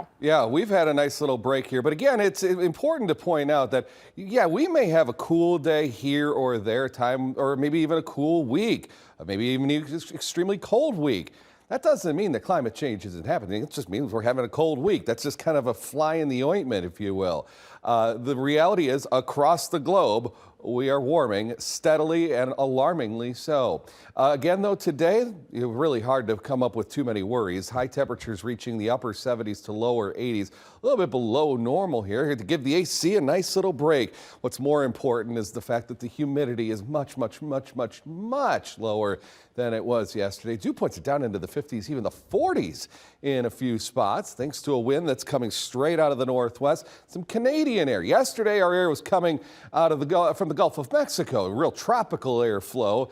now. Yeah, we've had a nice little break here. But again, it's important to point out that, yeah, we may have a cool day here or there, or maybe even a cool week, maybe even an extremely cold week. That doesn't mean that climate change isn't happening. It just means we're having a cold week. That's just kind of a fly in the ointment, if you will. The reality is, across the globe, we are warming steadily and alarmingly so. Again, though, today, it's really hard to come up with too many worries. High temperatures reaching the upper 70s to lower 80s, a little bit below normal here to give the AC a nice little break. What's more important is the fact that the humidity is much lower than it was yesterday. Dew points are down into the 50s, even the 40s in a few spots, thanks to a wind that's coming straight out of the northwest. Some Canadian air. Yesterday, our air was coming out of from the Gulf of Mexico, a real tropical airflow.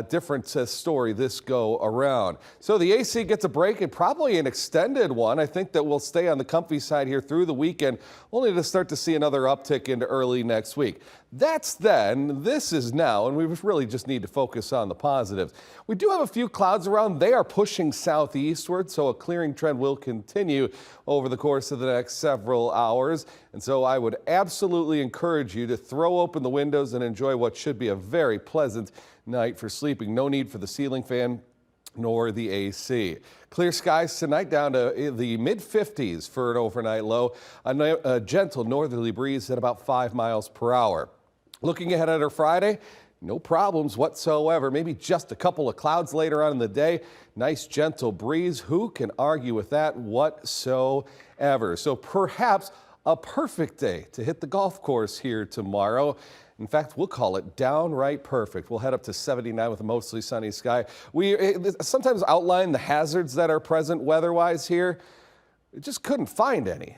Different story this go around. So the AC gets a break, and probably an extended one. I think that we'll stay on the comfy side here through the weekend, only to start to see another uptick into early next week. That's then, this is now, and we really just need to focus on the positives. We do have a few clouds around. They are pushing southeastward, so a clearing trend will continue over the course of the next several hours. And so I would absolutely encourage you to throw open the windows and enjoy what should be a very pleasant night for sleeping. No need for the ceiling fan nor the AC. Clear skies tonight, down to the mid-50s for an overnight low. A gentle northerly breeze at about 5 miles per hour. Looking ahead at our Friday, no problems whatsoever. Maybe just a couple of clouds later on in the day. Nice gentle breeze. Who can argue with that whatsoever? So perhaps a perfect day to hit the golf course here tomorrow. In fact, we'll call it downright perfect. We'll head up to 79 with a mostly sunny sky. We sometimes outline the hazards that are present weather-wise here. Just couldn't find any.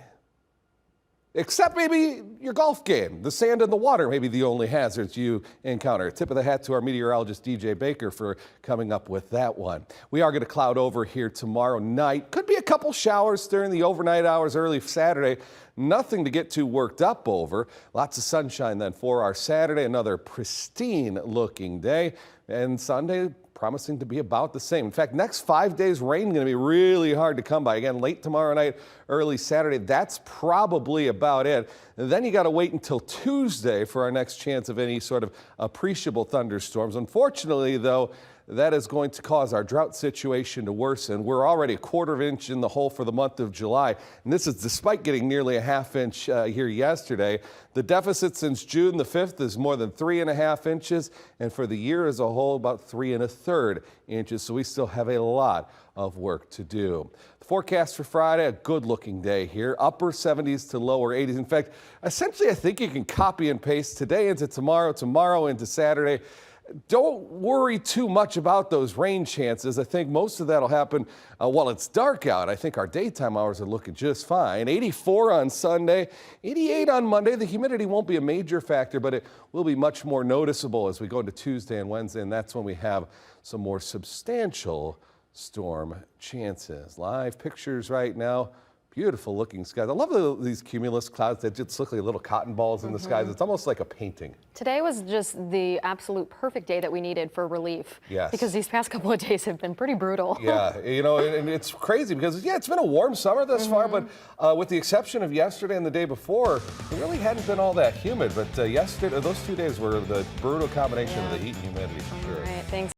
Except maybe your golf game. The sand and the water may be the only hazards you encounter. Tip of the hat to our meteorologist, DJ Baker, for coming up with that one. We are going to cloud over here tomorrow night. Could be a couple showers during the overnight hours early Saturday. Nothing to get too worked up over. Lots of sunshine then for our Saturday. Another pristine looking day. And Sunday, promising to be about the same. In fact, next 5 days, rain going to be really hard to come by. Again, late tomorrow night, early Saturday, that's probably about it. And then you got to wait until Tuesday for our next chance of any sort of appreciable thunderstorms. Unfortunately, though, that is going to cause our drought situation to worsen. We're already a quarter of an inch in the hole for the month of July, and this is despite getting nearly a half inch here yesterday. The deficit since June the 5th is more than 3.5 inches, and for the year as a whole, about 3 1/3 inches. So we still have a lot of work to do. The forecast for Friday, a good looking day here, upper 70s to lower 80s. In fact, essentially, I think you can copy and paste today into tomorrow, tomorrow into Saturday. Don't worry too much about those rain chances. I think most of that will happen while it's dark out. I think our daytime hours are looking just fine. 84 on Sunday, 88 on Monday. The humidity won't be a major factor, but it will be much more noticeable as we go into Tuesday and Wednesday, and that's when we have some more substantial storm chances. Live pictures right now. Beautiful looking skies. I love these cumulus clouds that just look like little cotton balls in the skies. It's almost like a painting. Today was just the absolute perfect day that we needed for relief. Yes. Because these past couple of days have been pretty brutal. Yeah, you know, and it's crazy because, yeah, it's been a warm summer thus far, but with the exception of yesterday and the day before, it really hadn't been all that humid. But yesterday, those 2 days were the brutal combination of the heat and humidity for sure. All right, thanks.